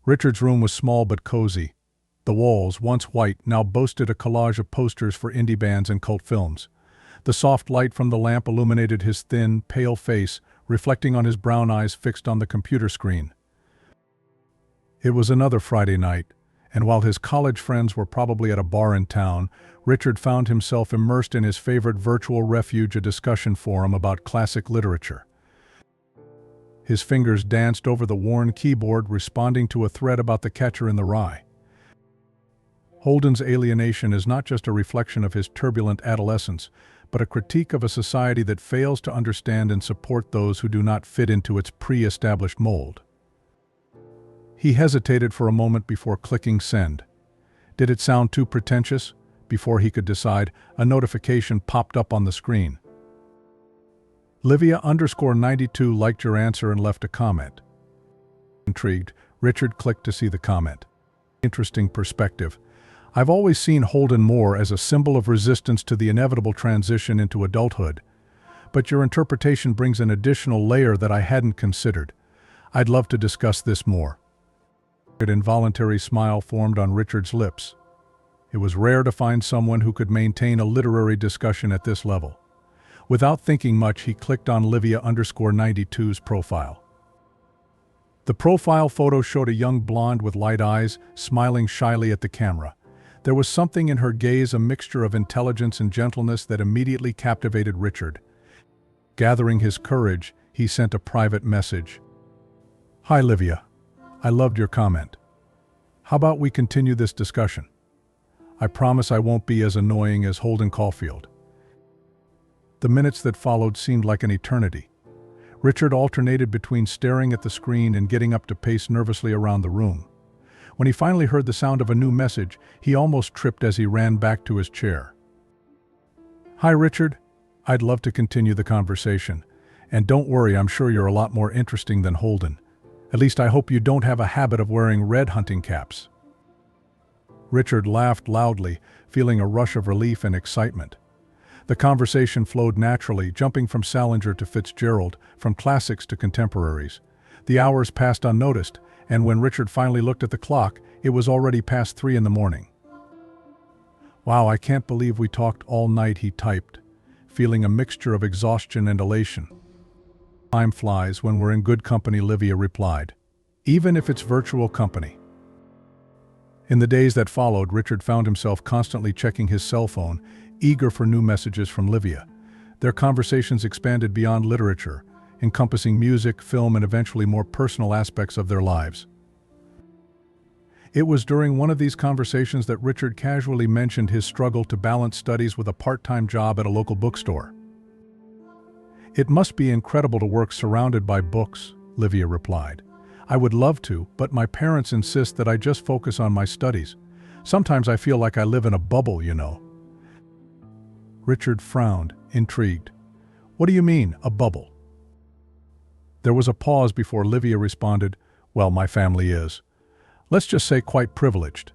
Richard's room was small but cozy. The walls, once white, now boasted a collage of posters for indie bands and cult films. The soft light from the lamp illuminated his thin, pale face, reflecting on his brown eyes fixed on the computer screen. It was another Friday night, and while his college friends were probably at a bar in town, Richard found himself immersed in his favorite virtual refuge, a discussion forum about classic literature. His fingers danced over the worn keyboard, responding to a thread about The Catcher in the Rye. Holden's alienation is not just a reflection of his turbulent adolescence, but a critique of a society that fails to understand and support those who do not fit into its pre-established mold. He hesitated for a moment before clicking send. Did it sound too pretentious? Before he could decide, a notification popped up on the screen. Livia_92 liked your answer and left a comment. Intrigued, Richard clicked to see the comment. Interesting perspective. I've always seen Holden more as a symbol of resistance to the inevitable transition into adulthood, but your interpretation brings an additional layer that I hadn't considered. I'd love to discuss this more. An involuntary smile formed on Richard's lips. It was rare to find someone who could maintain a literary discussion at this level. Without thinking much, he clicked on Livia_92's profile. The profile photo showed a young blonde with light eyes, smiling shyly at the camera. There was something in her gaze, a mixture of intelligence and gentleness, that immediately captivated Richard. Gathering his courage, he sent a private message. Hi Livia. I loved your comment. How about we continue this discussion? I promise I won't be as annoying as Holden Caulfield. The minutes that followed seemed like an eternity. Richard alternated between staring at the screen and getting up to pace nervously around the room. When he finally heard the sound of a new message, he almost tripped as he ran back to his chair. Hi Richard, I'd love to continue the conversation. And don't worry, I'm sure you're a lot more interesting than Holden. At least I hope you don't have a habit of wearing red hunting caps. Richard laughed loudly, feeling a rush of relief and excitement. The conversation flowed naturally, jumping from Salinger to Fitzgerald, from classics to contemporaries. The hours passed unnoticed, and when Richard finally looked at the clock, it was already past 3 in the morning. Wow, I can't believe we talked all night, he typed, feeling a mixture of exhaustion and elation. Time flies when we're in good company, Livia replied. Even if it's virtual company. In the days that followed, Richard found himself constantly checking his cell phone, eager for new messages from Livia. Their conversations expanded beyond literature, encompassing music, film, and eventually more personal aspects of their lives. It was during one of these conversations that Richard casually mentioned his struggle to balance studies with a part-time job at a local bookstore. It must be incredible to work surrounded by books, Livia replied. I would love to, but my parents insist that I just focus on my studies. Sometimes I feel like I live in a bubble, you know. Richard frowned, intrigued. What do you mean, a bubble? There was a pause before Livia responded, well, my family is, let's just say, quite privileged.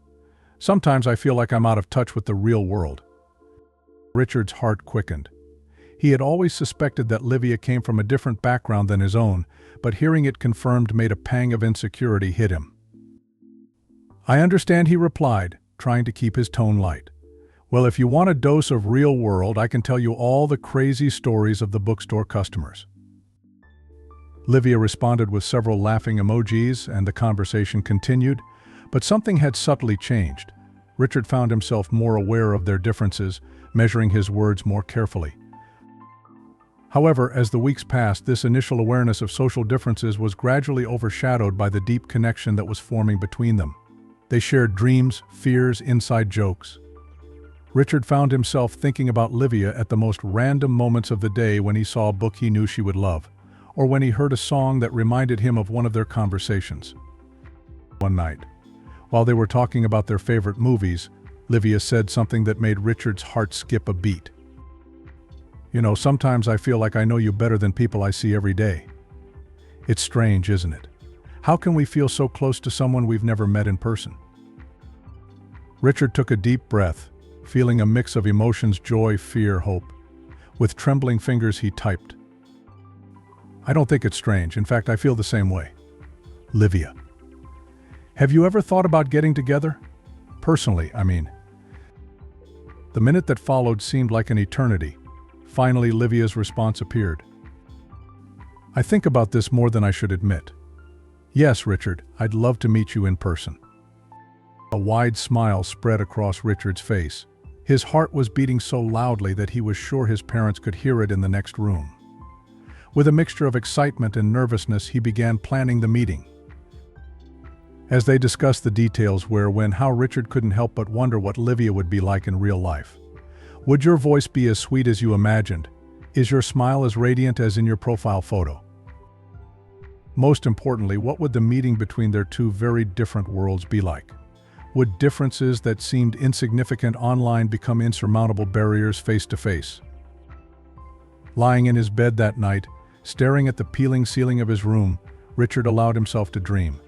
Sometimes I feel like I'm out of touch with the real world. Richard's heart quickened. He had always suspected that Livia came from a different background than his own, but hearing it confirmed made a pang of insecurity hit him. I understand, he replied, trying to keep his tone light. Well, if you want a dose of real world, I can tell you all the crazy stories of the bookstore customers. Livia responded with several laughing emojis, and the conversation continued, but something had subtly changed. Richard found himself more aware of their differences, measuring his words more carefully. However, as the weeks passed, this initial awareness of social differences was gradually overshadowed by the deep connection that was forming between them. They shared dreams, fears, inside jokes. Richard found himself thinking about Livia at the most random moments of the day, when he saw a book he knew she would love, or when he heard a song that reminded him of one of their conversations. One night, while they were talking about their favorite movies, Livia said something that made Richard's heart skip a beat. You know, sometimes I feel like I know you better than people I see every day. It's strange, isn't it? How can we feel so close to someone we've never met in person? Richard took a deep breath, feeling a mix of emotions: joy, fear, hope. With trembling fingers, he typed. I don't think it's strange. In fact, I feel the same way. Livia. Have you ever thought about getting together? Personally, I mean. The minute that followed seemed like an eternity. Finally, Livia's response appeared. I think about this more than I should admit. Yes, Richard, I'd love to meet you in person. A wide smile spread across Richard's face. His heart was beating so loudly that he was sure his parents could hear it in the next room. With a mixture of excitement and nervousness, he began planning the meeting. As they discussed the details where, when, how, Richard couldn't help but wonder what Livia would be like in real life. Would your voice be as sweet as you imagined? Is your smile as radiant as in your profile photo? Most importantly, what would the meeting between their two very different worlds be like? Would differences that seemed insignificant online become insurmountable barriers face to face? Lying in his bed that night, staring at the peeling ceiling of his room, Richard allowed himself to dream.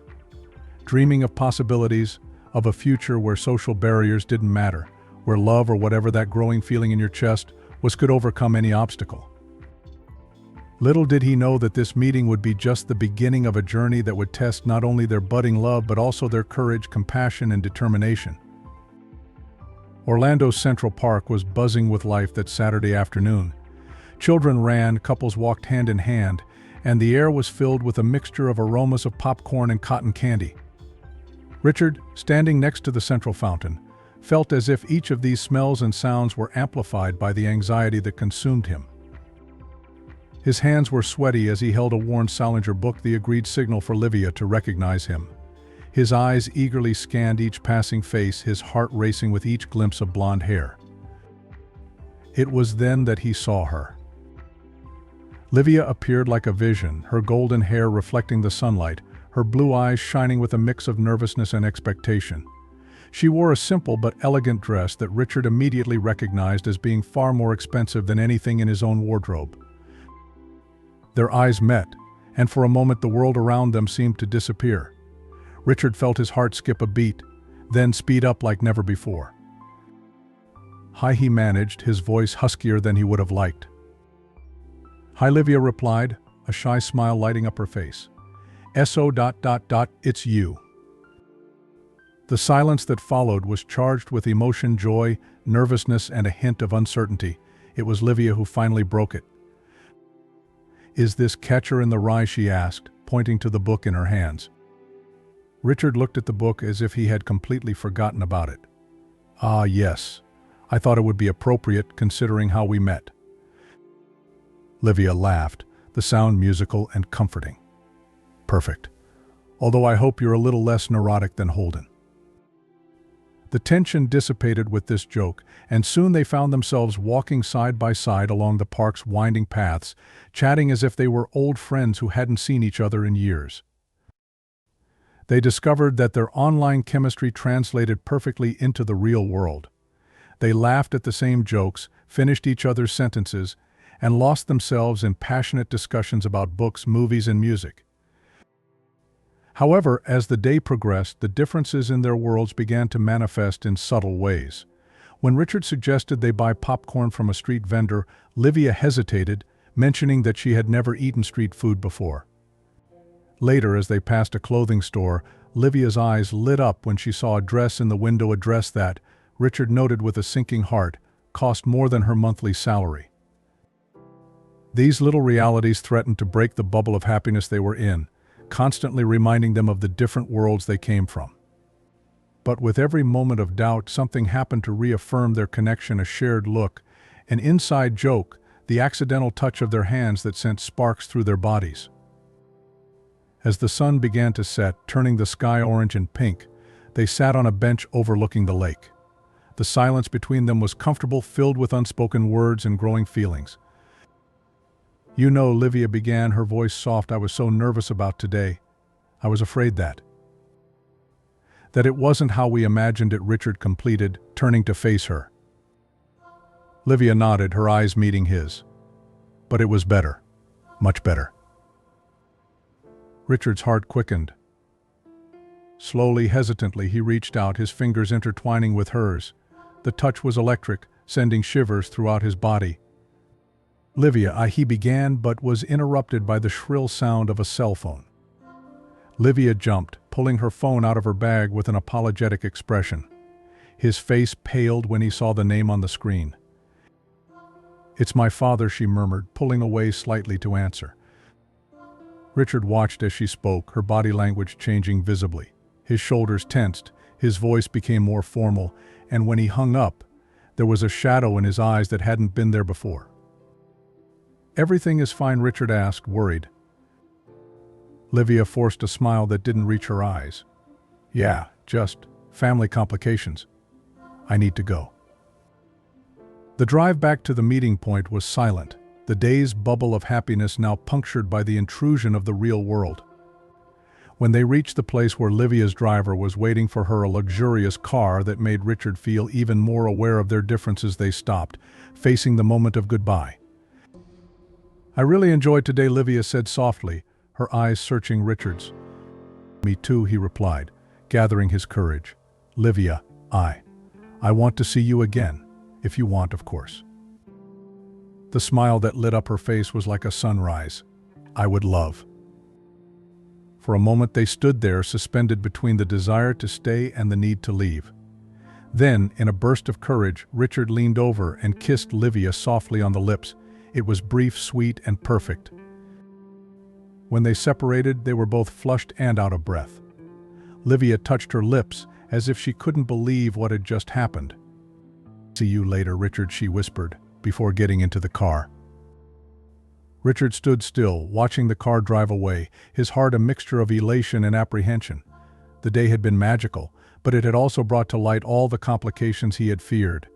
Dreaming of possibilities, of a future where social barriers didn't matter, where love, or whatever that growing feeling in your chest was, could overcome any obstacle. Little did he know that this meeting would be just the beginning of a journey that would test not only their budding love but also their courage, compassion, and determination. Orlando's Central Park was buzzing with life that Saturday afternoon. Children ran, couples walked hand in hand, and the air was filled with a mixture of aromas of popcorn and cotton candy. Richard, standing next to the central fountain, felt as if each of these smells and sounds were amplified by the anxiety that consumed him. His hands were sweaty as he held a worn Salinger book, the agreed signal for Livia to recognize him. His eyes eagerly scanned each passing face, his heart racing with each glimpse of blonde hair. It was then that he saw her. Livia appeared like a vision, her golden hair reflecting the sunlight, her blue eyes shining with a mix of nervousness and expectation. She wore a simple but elegant dress that Richard immediately recognized as being far more expensive than anything in his own wardrobe. Their eyes met, and for a moment the world around them seemed to disappear. Richard felt his heart skip a beat, then speed up like never before. "Hi," he managed, his voice huskier than he would have liked. "Hi," Livia replied, a shy smile lighting up her face. "So... it's you." The silence that followed was charged with emotion, joy, nervousness, and a hint of uncertainty. It was Livia who finally broke it. "Is this Catcher in the Rye?" she asked, pointing to the book in her hands. Richard looked at the book as if he had completely forgotten about it. "Ah, yes. I thought it would be appropriate considering how we met." Livia laughed, the sound musical and comforting. "Perfect. Although I hope you're a little less neurotic than Holden." The tension dissipated with this joke, and soon they found themselves walking side by side along the park's winding paths, chatting as if they were old friends who hadn't seen each other in years. They discovered that their online chemistry translated perfectly into the real world. They laughed at the same jokes, finished each other's sentences, and lost themselves in passionate discussions about books, movies, and music. However, as the day progressed, the differences in their worlds began to manifest in subtle ways. When Richard suggested they buy popcorn from a street vendor, Livia hesitated, mentioning that she had never eaten street food before. Later, as they passed a clothing store, Livia's eyes lit up when she saw a dress in the window, a dress that, Richard noted with a sinking heart, cost more than her monthly salary. These little realities threatened to break the bubble of happiness they were in, constantly reminding them of the different worlds they came from. But with every moment of doubt, something happened to reaffirm their connection: a shared look, an inside joke, the accidental touch of their hands that sent sparks through their bodies. As the sun began to set, turning the sky orange and pink, they sat on a bench overlooking the lake. The silence between them was comfortable, filled with unspoken words and growing feelings. "You know," Livia began, her voice soft, "I was so nervous about today. I was afraid that it wasn't how we imagined it," Richard completed, turning to face her. Livia nodded, her eyes meeting his. "But it was better. Much better." Richard's heart quickened. Slowly, hesitantly, he reached out, his fingers intertwining with hers. The touch was electric, sending shivers throughout his body. "Livia," he began, but was interrupted by the shrill sound of a cell phone. Livia jumped, pulling her phone out of her bag with an apologetic expression. His face paled when he saw the name on the screen. "It's my father," she murmured, pulling away slightly to answer. Richard watched as she spoke, her body language changing visibly. His shoulders tensed, his voice became more formal, and when he hung up, there was a shadow in his eyes that hadn't been there before. "Everything is fine?" Richard asked, worried. Livia forced a smile that didn't reach her eyes. "Yeah, just family complications. I need to go." The drive back to the meeting point was silent, the day's bubble of happiness now punctured by the intrusion of the real world. When they reached the place where Livia's driver was waiting for her, a luxurious car that made Richard feel even more aware of their differences, they stopped, facing the moment of goodbye. "I really enjoyed today," Livia said softly, her eyes searching Richard's. "Me too," he replied, gathering his courage. "Livia, I want to see you again, if you want, of course." The smile that lit up her face was like a sunrise. "I would love." For a moment they stood there, suspended between the desire to stay and the need to leave. Then, in a burst of courage, Richard leaned over and kissed Livia softly on the lips. It was brief, sweet, and perfect. When they separated, they were both flushed and out of breath. Livia touched her lips, as if she couldn't believe what had just happened. "See you later, Richard," she whispered, before getting into the car. Richard stood still, watching the car drive away, his heart a mixture of elation and apprehension. The day had been magical, but it had also brought to light all the complications he had feared.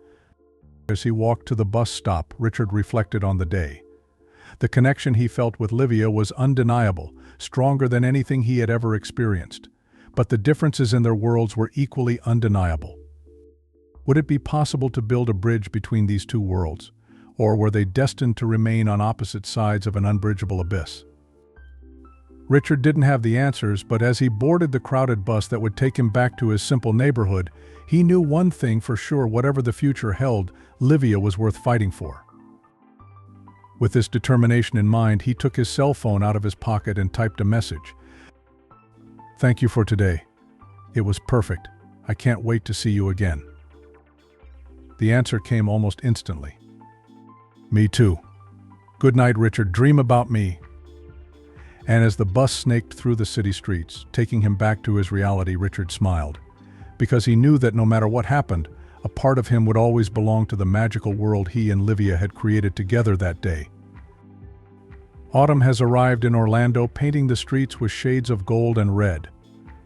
As he walked to the bus stop, Richard reflected on the day. The connection he felt with Livia was undeniable, stronger than anything he had ever experienced. But the differences in their worlds were equally undeniable. Would it be possible to build a bridge between these two worlds? Or were they destined to remain on opposite sides of an unbridgeable abyss? Richard didn't have the answers, but as he boarded the crowded bus that would take him back to his simple neighborhood, he knew one thing for sure: whatever the future held, Livia was worth fighting for. With this determination in mind, he took his cell phone out of his pocket and typed a message. "Thank you for today. It was perfect. I can't wait to see you again." The answer came almost instantly. "Me too. Good night, Richard. Dream about me." And as the bus snaked through the city streets, taking him back to his reality, Richard smiled, because he knew that no matter what happened, a part of him would always belong to the magical world he and Livia had created together that day. Autumn has arrived in Orlando, painting the streets with shades of gold and red.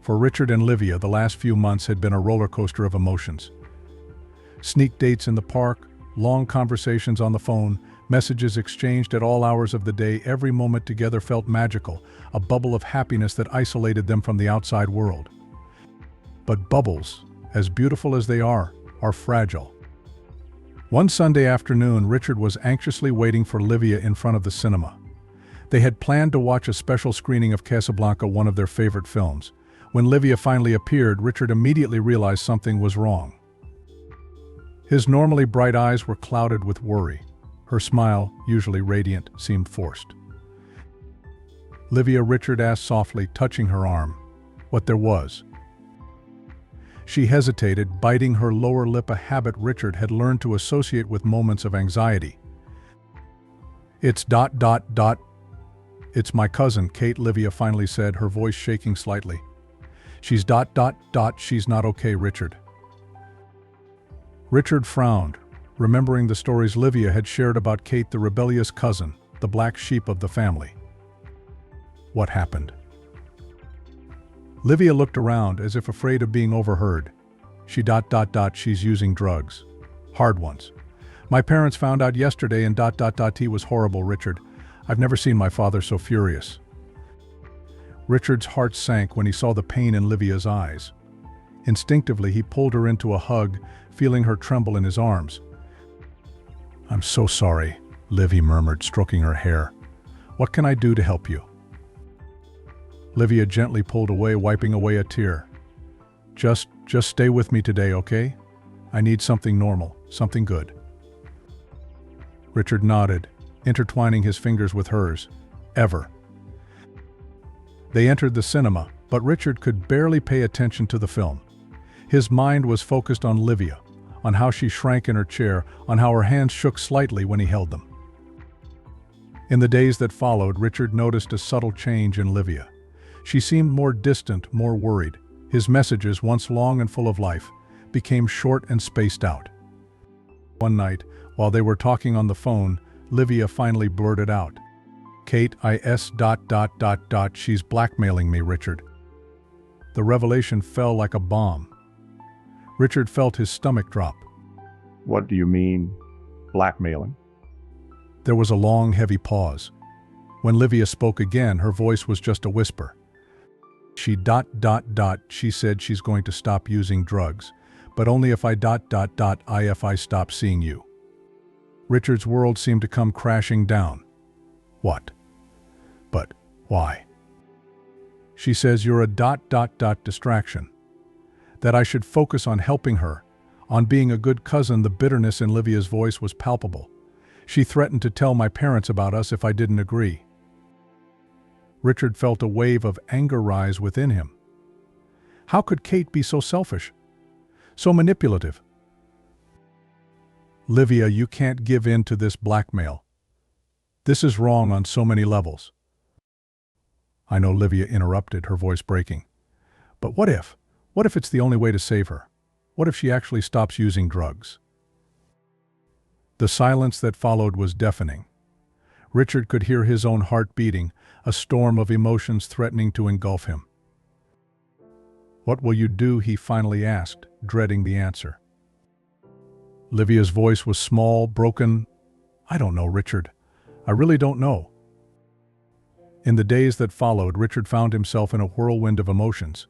For Richard and Livia, the last few months had been a roller coaster of emotions. Sneak dates in the park, long conversations on the phone, messages exchanged at all hours of the day. Every moment together felt magical, a bubble of happiness that isolated them from the outside world. But bubbles, as beautiful as they are fragile. One Sunday afternoon, Richard was anxiously waiting for Livia in front of the cinema. They had planned to watch a special screening of Casablanca, one of their favorite films. When Livia finally appeared, Richard immediately realized something was wrong. His normally bright eyes were clouded with worry. Her smile, usually radiant, seemed forced. "Livia," Richard asked softly, touching her arm. "What there was?" She hesitated, biting her lower lip, a habit Richard had learned to associate with moments of anxiety. It's ... It's my cousin, Kate," Livia finally said, her voice shaking slightly. She's ... She's not okay, Richard." Richard frowned, remembering the stories Livia had shared about Kate, the rebellious cousin, the black sheep of the family. What happened? Livia looked around as if afraid of being overheard. She's using drugs. Hard ones. My parents found out yesterday and ... He was horrible, Richard. I've never seen my father so furious. Richard's heart sank when he saw the pain in Livia's eyes. Instinctively, he pulled her into a hug, feeling her tremble in his arms. "I'm so sorry," Livia murmured, stroking her hair. "What can I do to help you?" Livia gently pulled away, wiping away a tear. Just stay with me today, okay? I need something normal, something good." Richard nodded, intertwining his fingers with hers. "Ever." They entered the cinema, But Richard could barely pay attention to the film. His mind was focused on Livia, on how she shrank in her chair, on how her hands shook slightly when he held them. In the days that followed, Richard noticed a subtle change in Livia. She seemed more distant, more worried. His messages, once long and full of life, became short and spaced out. One night, while they were talking on the phone, Livia finally blurted out, "Kate, she's blackmailing me, Richard." The revelation fell like a bomb. Richard felt his stomach drop. What do you mean, blackmailing? There was a long, heavy pause. When Livia spoke again, her voice was just a whisper. She said she's going to stop using drugs, but only if I stop seeing you. Richard's world seemed to come crashing down. What? But why? She says you're a distraction. That I should focus on helping her, on being a good cousin. The bitterness in Livia's voice was palpable. She threatened to tell my parents about us if I didn't agree. Richard felt a wave of anger rise within him. How could Kate be so selfish? So manipulative? Livia, you can't give in to this blackmail. This is wrong on so many levels. I know, Livia interrupted, her voice breaking. But what if? What if it's the only way to save her? What if she actually stops using drugs? The silence that followed was deafening. Richard could hear his own heart beating, a storm of emotions threatening to engulf him. What will you do? He finally asked, dreading the answer. Livia's voice was small, broken. I don't know, Richard. I really don't know. In the days that followed, Richard found himself in a whirlwind of emotions.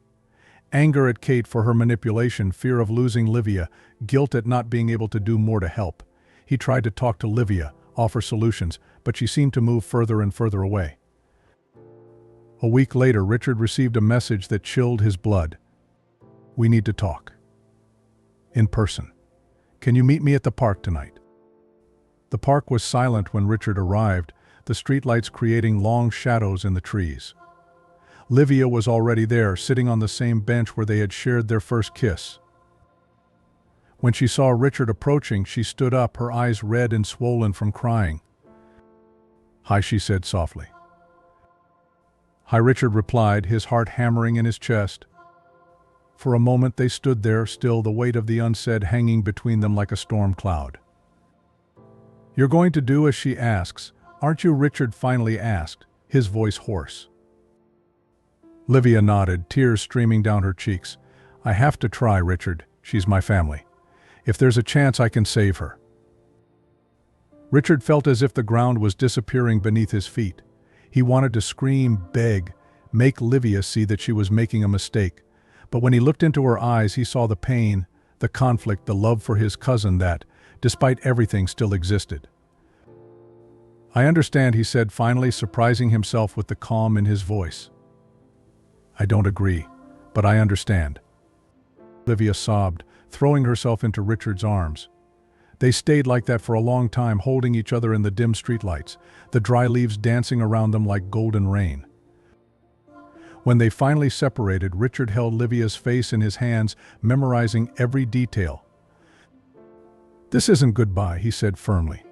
Anger at Kate for her manipulation, fear of losing Livia, guilt at not being able to do more to help. He tried to talk to Livia, offer solutions, but she seemed to move further and further away. A week later, Richard received a message that chilled his blood. We need to talk. In person. Can you meet me at the park tonight? The park was silent when Richard arrived, the streetlights creating long shadows in the trees. Livia was already there, sitting on the same bench where they had shared their first kiss. When she saw Richard approaching, she stood up, her eyes red and swollen from crying. Hi, she said softly. Hi, Richard replied, his heart hammering in his chest. For a moment they stood there, still, the weight of the unsaid hanging between them like a storm cloud. You're going to do as she asks, aren't you? Richard finally asked, his voice hoarse. Livia nodded, tears streaming down her cheeks. I have to try, Richard. She's my family. If there's a chance, I can save her. Richard felt as if the ground was disappearing beneath his feet. He wanted to scream, beg, make Livia see that she was making a mistake. But when he looked into her eyes, he saw the pain, the conflict, the love for his cousin that, despite everything, still existed. I understand, he said finally, surprising himself with the calm in his voice. I don't agree, but I understand. Livia sobbed, throwing herself into Richard's arms. They stayed like that for a long time, holding each other in the dim streetlights, the dry leaves dancing around them like golden rain. When they finally separated, Richard held Livia's face in his hands, memorizing every detail. This isn't goodbye, he said firmly.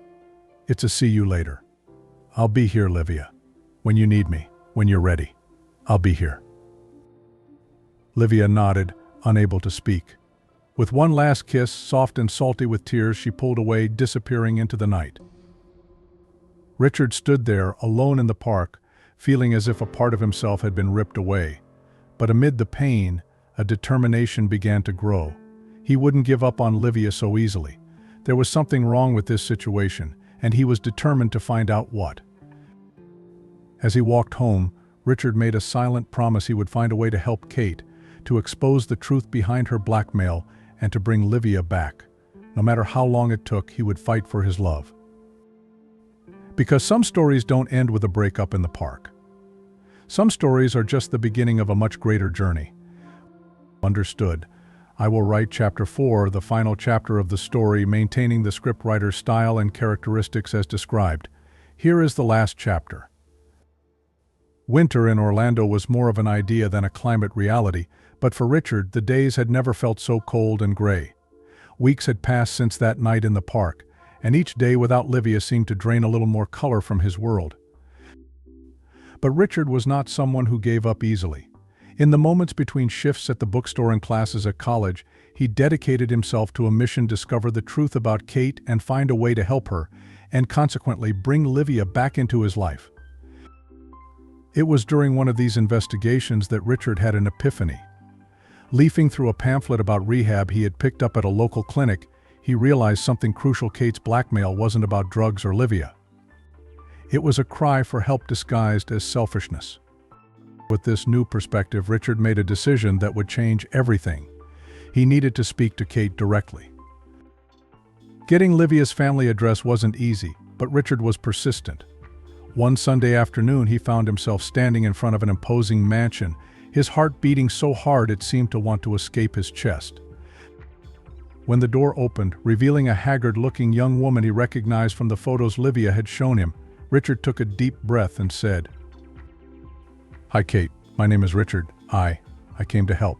It's a see you later. I'll be here, Livia. When you need me, when you're ready, I'll be here. Livia nodded, unable to speak. With one last kiss, soft and salty with tears, she pulled away, disappearing into the night. Richard stood there, alone in the park, feeling as if a part of himself had been ripped away. But amid the pain, a determination began to grow. He wouldn't give up on Livia so easily. There was something wrong with this situation, and he was determined to find out what. As he walked home, Richard made a silent promise he would find a way to help Kate, to expose the truth behind her blackmail, and to bring Livia back. No matter how long it took, he would fight for his love. Because some stories don't end with a breakup in the park. Some stories are just the beginning of a much greater journey. Understood. I will write Chapter 4, the final chapter of the story, maintaining the scriptwriter's style and characteristics as described. Here is the last chapter. Winter in Orlando was more of an idea than a climate reality, but for Richard, the days had never felt so cold and gray. Weeks had passed since that night in the park, and each day without Livia seemed to drain a little more color from his world. But Richard was not someone who gave up easily. In the moments between shifts at the bookstore and classes at college, he dedicated himself to a mission to discover the truth about Kate and find a way to help her, and consequently bring Livia back into his life. It was during one of these investigations that Richard had an epiphany. Leafing through a pamphlet about rehab he had picked up at a local clinic, he realized something crucial: Kate's blackmail wasn't about drugs or Livia. It was a cry for help disguised as selfishness. With this new perspective, Richard made a decision that would change everything. He needed to speak to Kate directly. Getting Livia's family address wasn't easy, but Richard was persistent. One Sunday afternoon, he found himself standing in front of an imposing mansion, his heart beating so hard it seemed to want to escape his chest. When the door opened, revealing a haggard-looking young woman he recognized from the photos Livia had shown him, Richard took a deep breath and said, "Hi, Kate. My name is Richard. I came to help."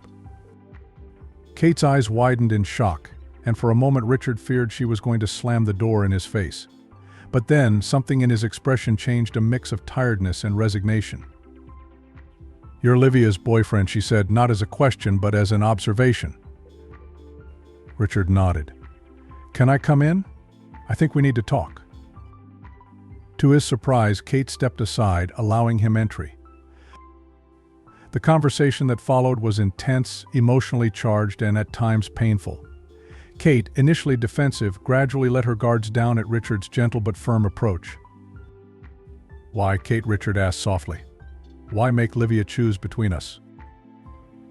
Kate's eyes widened in shock, and for a moment Richard feared she was going to slam the door in his face. But then, something in his expression changed, a mix of tiredness and resignation. "You're Livia's boyfriend," she said, not as a question but as an observation. Richard nodded. "Can I come in? I think we need to talk." To his surprise, Kate stepped aside, allowing him entry. The conversation that followed was intense, emotionally charged, and at times painful. Kate, initially defensive, gradually let her guards down at Richard's gentle but firm approach. "Why, Kate?" Richard asked softly. "Why make Livia choose between us?"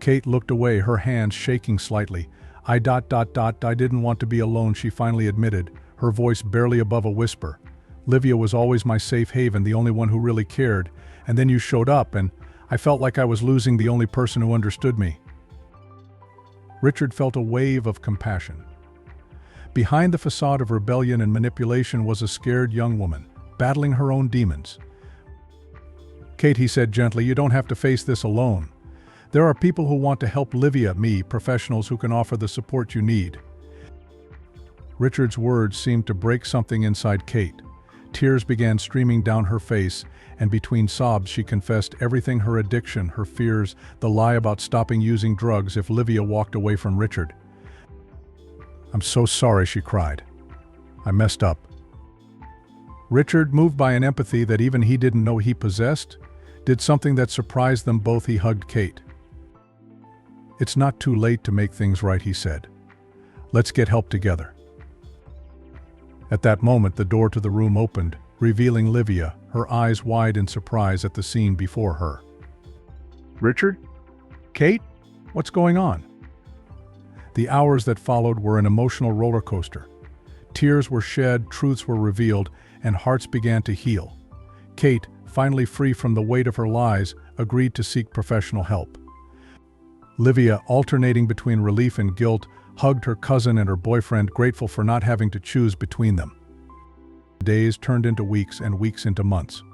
Kate looked away, her hands shaking slightly. I didn't want to be alone," she finally admitted, her voice barely above a whisper. "Livia was always my safe haven, the only one who really cared, and then you showed up, and I felt like I was losing the only person who understood me." Richard felt a wave of compassion. Behind the facade of rebellion and manipulation was a scared young woman, battling her own demons. "Kate," he said gently, "you don't have to face this alone. There are people who want to help Livia, professionals who can offer the support you need." Richard's words seemed to break something inside Kate. Tears began streaming down her face, and between sobs she confessed everything: her addiction, her fears, the lie about stopping using drugs if Livia walked away from Richard. "I'm so sorry," she cried. "I messed up." Richard, moved by an empathy that even he didn't know he possessed, did something that surprised them both. He hugged Kate. "It's not too late to make things right," he said. "Let's get help together." At that moment, the door to the room opened, revealing Livia, her eyes wide in surprise at the scene before her. Richard? "Kate? What's going on?" The hours that followed were an emotional roller coaster. Tears were shed, truths were revealed, and hearts began to heal. Kate, finally free from the weight of her lies, agreed to seek professional help. Livia, alternating between relief and guilt, hugged her cousin and her boyfriend, grateful for not having to choose between them. Days turned into weeks and weeks into months.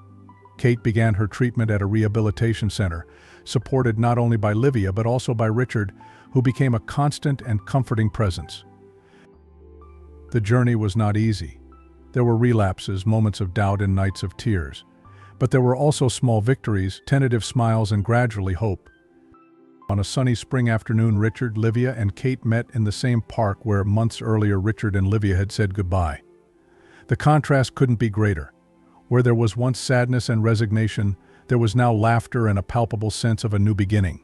Kate began her treatment at a rehabilitation center, supported not only by Livia but also by Richard, who became a constant and comforting presence. The journey was not easy. There were relapses, moments of doubt, and nights of tears. But there were also small victories, tentative smiles, and gradually hope. On a sunny spring afternoon, Richard, Livia, and Kate met in the same park where months earlier Richard and Livia had said goodbye. The contrast couldn't be greater. Where there was once sadness and resignation, there was now laughter and a palpable sense of a new beginning.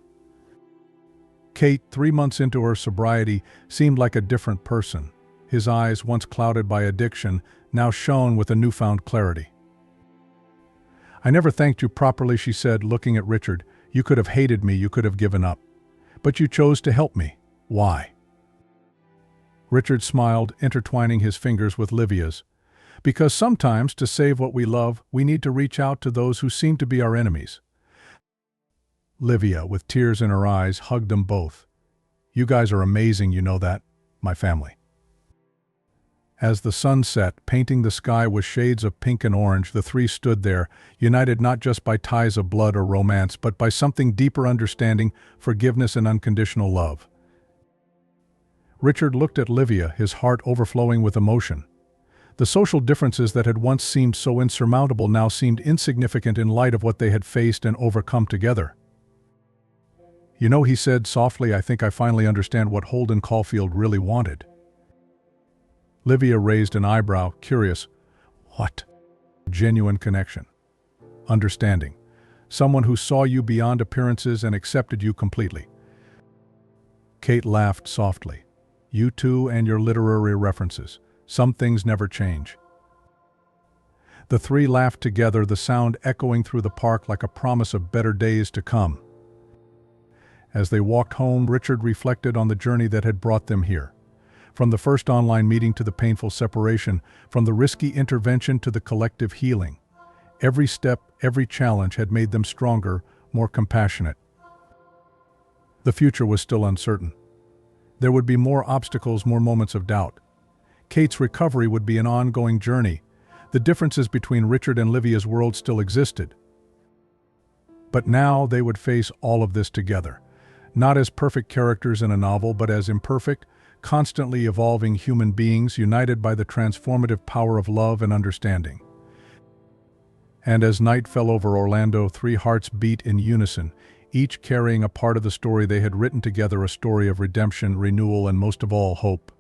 Kate, 3 months into her sobriety, seemed like a different person. His eyes, once clouded by addiction, now shone with a newfound clarity. "I never thanked you properly," she said, looking at Richard. "You could have hated me, you could have given up. But you chose to help me. Why?" Richard smiled, intertwining his fingers with Livia's. "Because sometimes, to save what we love, we need to reach out to those who seem to be our enemies." Livia, with tears in her eyes, hugged them both. "You guys are amazing, you know that, my family." As the sun set, painting the sky with shades of pink and orange, the three stood there, united not just by ties of blood or romance, but by something deeper: understanding, forgiveness, and unconditional love. Richard looked at Livia, his heart overflowing with emotion. The social differences that had once seemed so insurmountable now seemed insignificant in light of what they had faced and overcome together. "You know," he said softly, "I think I finally understand what Holden Caulfield really wanted." Livia raised an eyebrow, curious. "What?" "Genuine connection. Understanding. Someone who saw you beyond appearances and accepted you completely." Kate laughed softly. "You two and your literary references. Some things never change." The three laughed together, the sound echoing through the park like a promise of better days to come. As they walked home, Richard reflected on the journey that had brought them here. From the first online meeting to the painful separation, from the risky intervention to the collective healing. Every step, every challenge had made them stronger, more compassionate. The future was still uncertain. There would be more obstacles, more moments of doubt. Kate's recovery would be an ongoing journey. The differences between Richard and Livia's world still existed. But now they would face all of this together. Not as perfect characters in a novel, but as imperfect, constantly evolving human beings united by the transformative power of love and understanding. And as night fell over Orlando, three hearts beat in unison, each carrying a part of the story they had written together, a story of redemption, renewal, and most of all, hope.